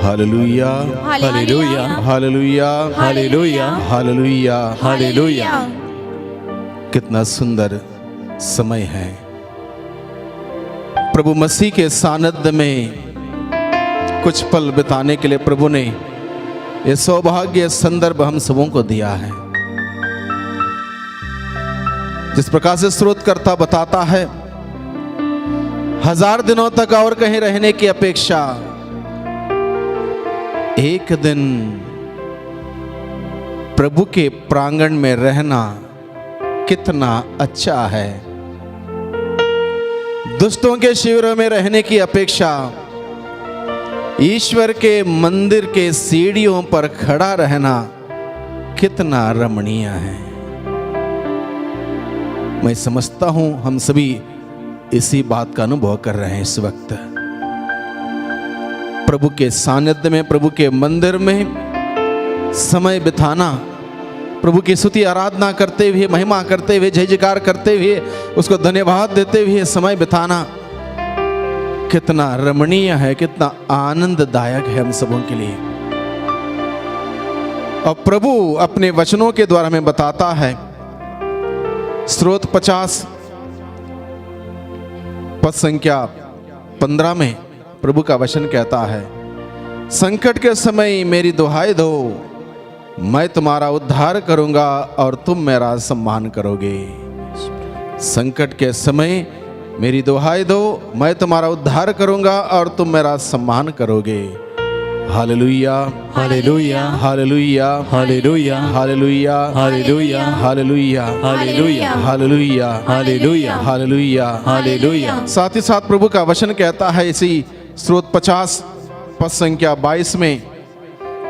Hallelujah, hallelujah, hallelujah, hallelujah, hallelujah. Hallelujah. कितना सुंदर समय है। प्रभु मसीह के सानिध्य में कुछ पल बिताने के लिए प्रभु ने यह सौभाग्य संदर्भ हम सबों को दिया है। जिस प्रकार से स्रोतकर्ता बताता है, 1000 दिनों तक और कहीं रहने की अपेक्षा एक दिन प्रभु के प्रांगण में रहना कितना अच्छा है। दुष्टों के शिविरों में रहने की अपेक्षा ईश्वर के मंदिर के सीढ़ियों पर खड़ा रहना कितना रमणीय है। मैं समझता हूं हम सभी इसी बात का अनुभव कर रहे हैं इस वक्त। प्रभु के सानिध्य में, प्रभु के मंदिर में समय बिताना, प्रभु की स्तुति आराधना करते हुए, महिमा करते हुए, जय जयकार करते हुए, उसको धन्यवाद देते हुए समय बिताना कितना रमणीय है, कितना आनंददायक है हम सबों के लिए। और प्रभु अपने वचनों के द्वारा हमें बताता है। स्रोत 50 पद संख्या 15 में प्रभु का वचन कहता है, संकट के समय मेरी दुहाई दो, मैं तुम्हारा उद्धार करूंगा और तुम मेरा सम्मान करोगे। संकट के समय मेरी दुहाई दो, मैं तुम्हारा उद्धार करूंगा और तुम मेरा सम्मान करोगे। Hallelujah, hallelujah, hallelujah, hallelujah, hallelujah, hallelujah, hallelujah, hallelujah, hallelujah, hallelujah, hallelujah. Hallelujah. साथ ही साथ प्रभु का वचन कहता है इसी स्रोत 50 पद संख्या 22 में,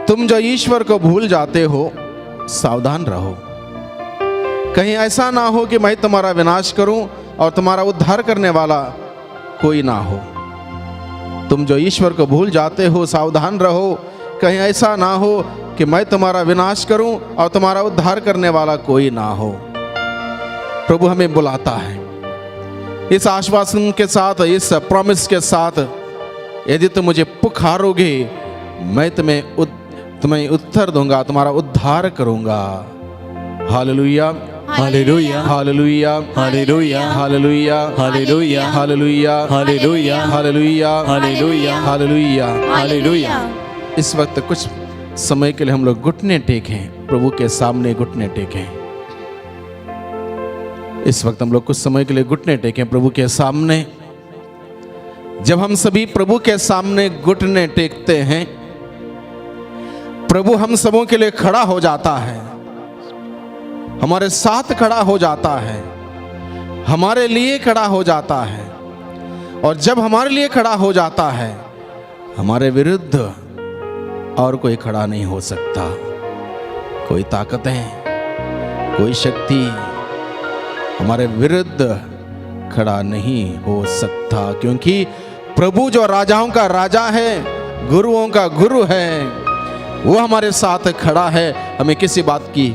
तुम जो ईश्वर को भूल जाते हो सावधान रहो, कहीं ऐसा ना हो कि मैं तुम्हारा विनाश करूं और तुम्हारा उद्धार करने वाला कोई ना हो। तुम जो ईश्वर को भूल जाते हो सावधान रहो, कहीं ऐसा ना हो कि मैं तुम्हारा विनाश करूं और तुम्हारा उद्धार करने वाला कोई ना हो। प्रभु हमें बुलाता है इस आश्वासन के साथ, इस प्रॉमिस के साथ, यदि तुम मुझे पुकारोगे मैं तुम्हें उत्तर दूंगा, तुम्हारा उद्धार करूंगा। Hallelujah, hallelujah, hallelujah, hallelujah, hallelujah, hallelujah, hallelujah, hallelujah, hallelujah, hallelujah, hallelujah. Hallelujah. इस वक्त कुछ समय के लिए हम लोग घुटने टेकें, प्रभु के सामने घुटने टेकें। इस वक्त हम लोग कुछ समय के लिए घुटने टेकें प्रभु के सामने। जब हम सभी प्रभु के सामने घुटने टेकते हैं, प्रभु हम सबों के लिए खड़ा हो जाता है, हमारे साथ खड़ा हो जाता है, हमारे लिए खड़ा हो जाता है। और जब हमारे लिए खड़ा हो जाता है, हमारे विरुद्ध और कोई खड़ा नहीं हो सकता। कोई ताकतें, कोई शक्ति हमारे विरुद्ध खड़ा नहीं हो सकता, क्योंकि प्रभु जो राजाओं का राजा है, गुरुओं का गुरु है, वो हमारे साथ खड़ा है। हमें किसी बात की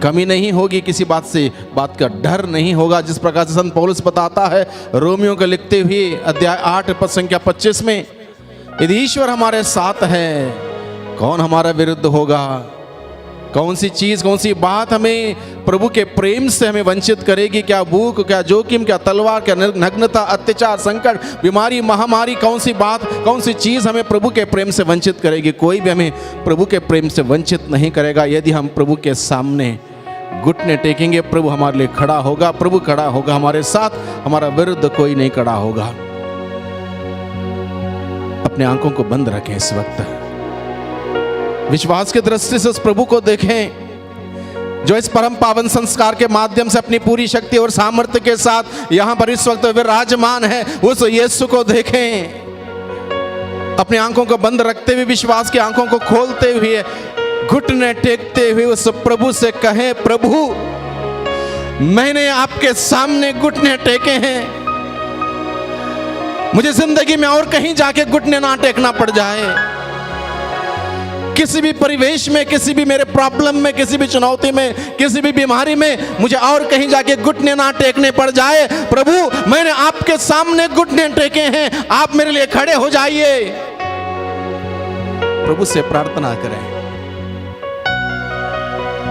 कमी नहीं होगी, किसी बात का डर नहीं होगा। जिस प्रकार से संत पौलुस बताता है रोमियो को लिखते हुए अध्याय 8 पद संख्या 25 में, यदि ईश्वर हमारे साथ है कौन हमारा विरुद्ध होगा। कौन सी चीज, कौन सी बात हमें प्रभु के प्रेम से हमें वंचित करेगी? क्या भूख, क्या जोखिम, क्या तलवार, क्या नग्नता, अत्याचार, संकट, बीमारी, महामारी, कौन सी बात, कौन सी चीज हमें प्रभु के प्रेम से वंचित करेगी? कोई भी हमें प्रभु के प्रेम से वंचित नहीं करेगा। यदि हम प्रभु के सामने घुटने टेकेंगे, प्रभु हमारे लिए खड़ा होगा, प्रभु खड़ा होगा हमारे साथ, हमारा विरुद्ध कोई नहीं खड़ा होगा। अपने आंखों को बंद रखें इस वक्त, विश्वास की दृष्टि से उस प्रभु को देखें जो इस परम पावन संस्कार के माध्यम से अपनी पूरी शक्ति और सामर्थ्य के साथ यहां पर इस वक्त विराजमान है। उस यीशु को देखें, अपनी आंखों को बंद रखते हुए, विश्वास की आंखों को खोलते हुए, घुटने टेकते हुए उस प्रभु से कहें, प्रभु मैंने आपके सामने घुटने टेके हैं, मुझे जिंदगी में और कहीं जाके घुटने ना टेकना पड़ जाए। किसी भी परिवेश में, किसी भी मेरे प्रॉब्लम में, किसी भी चुनौती में, किसी भी बीमारी में मुझे और कहीं जाके घुटने ना टेकने पड़ जाए। प्रभु मैंने आपके सामने घुटने टेके हैं, आप मेरे लिए खड़े हो जाइए। प्रभु से प्रार्थना करें,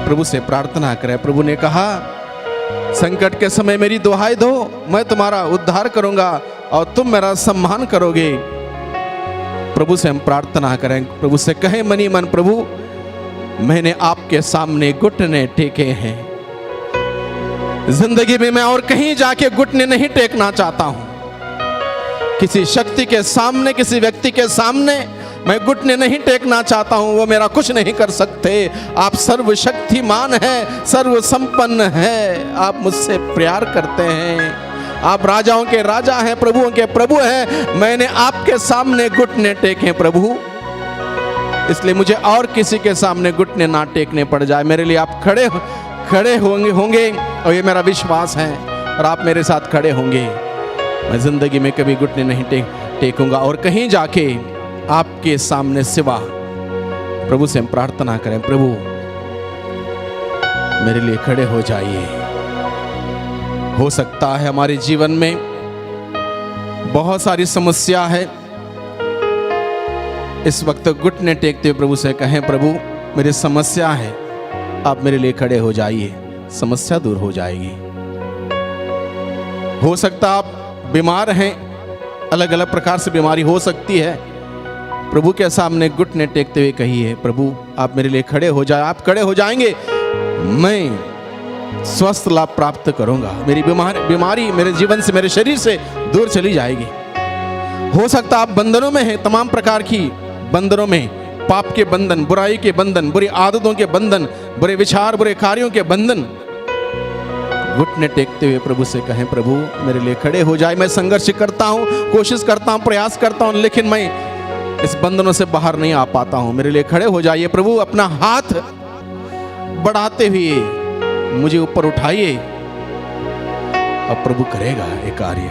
प्रभु से प्रार्थना करें। प्रभु ने कहा संकट के समय मेरी दुहाई दो, मैं तुम्हारा उद्धार करूंगा और तुम मेरा सम्मान करोगे। प्रभु से हम प्रार्थना करें, प्रभु से कहें मनी मन, प्रभु मैंने आपके सामने घुटने टेके हैं। जिंदगी में मैं और कहीं जाके घुटने नहीं टेकना चाहता हूं। किसी शक्ति के सामने, किसी व्यक्ति के सामने मैं घुटने नहीं टेकना चाहता हूं। वो मेरा कुछ नहीं कर सकते। आप सर्वशक्तिमान हैं, सर्व संपन्न है। आप मुझसे प्यार करते हैं। आप राजाओं के राजा हैं, प्रभुओं के प्रभु हैं। मैंने आपके सामने घुटने टेके प्रभु, इसलिए मुझे और किसी के सामने घुटने ना टेकने पड़ जाए। मेरे लिए आप खड़े होंगे और ये मेरा विश्वास है, और आप मेरे साथ खड़े होंगे। मैं जिंदगी में कभी घुटने नहीं टेकूंगा और कहीं जाके आपके सामने सिवा। प्रभु से हम प्रार्थना करें, प्रभु मेरे लिए खड़े हो जाइए। हो सकता है हमारे जीवन में बहुत सारी समस्या है। इस वक्त घुटने टेकते हुए प्रभु से कहें, प्रभु मेरी समस्या है, आप मेरे लिए खड़े हो जाइए, समस्या दूर हो जाएगी। हो सकता आप बीमार हैं, अलग अलग प्रकार से बीमारी हो सकती है। प्रभु के सामने घुटने टेकते हुए कहिए, प्रभु आप मेरे लिए खड़े हो जाए। आप खड़े हो जाएंगे, मैं स्वस्थ लाभ प्राप्त करूंगा। मेरी बीमारी मेरे जीवन से, मेरे शरीर से दूर चली जाएगी। हो सकता आप बंधनों में हैं, तमाम प्रकार की बंधनों में, पाप के बंधन, बुराई के बंधन, बुरी आदतों के बंधन, बुरे विचार, बुरे कार्यों के बंधन। घुटने टेकते हुए प्रभु से कहें, प्रभु मेरे लिए खड़े हो जाए। मैं संघर्ष करता हूं, कोशिश करता हूं, प्रयास करता हूं, लेकिन मैं इस बंधनों से बाहर नहीं आ पाता हूं। मेरे लिए खड़े हो जाइए प्रभु। अपना हाथ बढ़ाते हुए मुझे ऊपर उठाइए, अब प्रभु करेगा ये कार्य।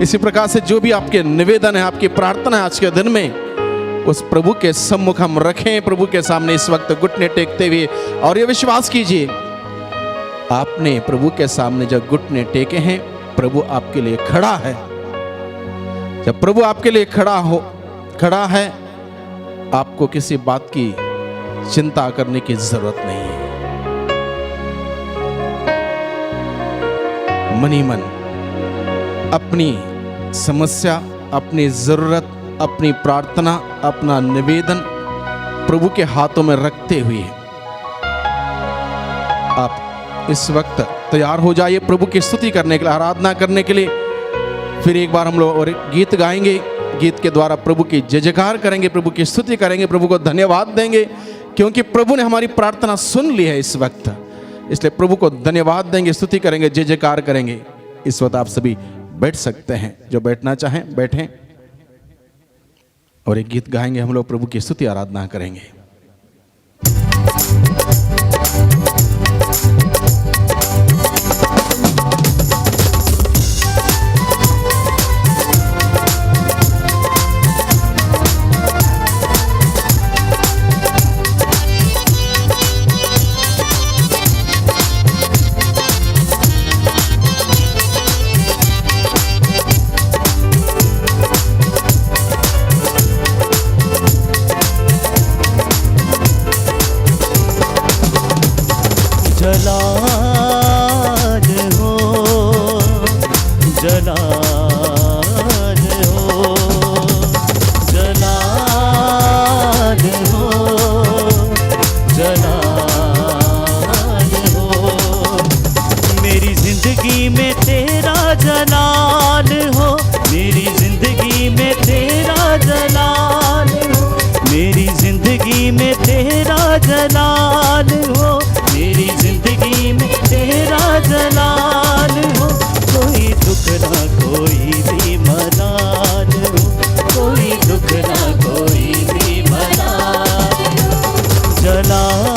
इसी प्रकार से जो भी आपके निवेदन है, आपकी प्रार्थना है आज के दिन में, उस प्रभु के सम्मुख हम रखें, प्रभु के सामने इस वक्त घुटने टेकते हुए। और ये विश्वास कीजिए, आपने प्रभु के सामने जब घुटने टेके हैं, प्रभु आपके लिए खड़ा है। जब प्रभु आपके लिए खड़ा है, आपको किसी बात की चिंता करने की जरूरत नहीं है। मनी मन अपनी समस्या, अपनी जरूरत, अपनी प्रार्थना, अपना निवेदन प्रभु के हाथों में रखते हुए आप इस वक्त तैयार हो जाइए प्रभु की स्तुति करने के लिए, आराधना करने के लिए। फिर एक बार हम लोग और गीत गाएंगे। गीत के द्वारा प्रभु की जय जयकार करेंगे, प्रभु की स्तुति करेंगे, प्रभु को धन्यवाद देंगे, क्योंकि प्रभु ने हमारी प्रार्थना सुन ली है इस वक्त। इसलिए प्रभु को धन्यवाद देंगे, स्तुति करेंगे, जय जयकार करेंगे। इस वक्त आप सभी बैठ सकते हैं, जो बैठना चाहें बैठें, और एक गीत गाएंगे हम लोग, प्रभु की स्तुति आराधना करेंगे। जलाल हो, मेरी जिंदगी में तेरा जलाल हो। कोई दुख ना कोई भी मलाल हो, कोई दुख ना कोई भी मलाल हो। जलाल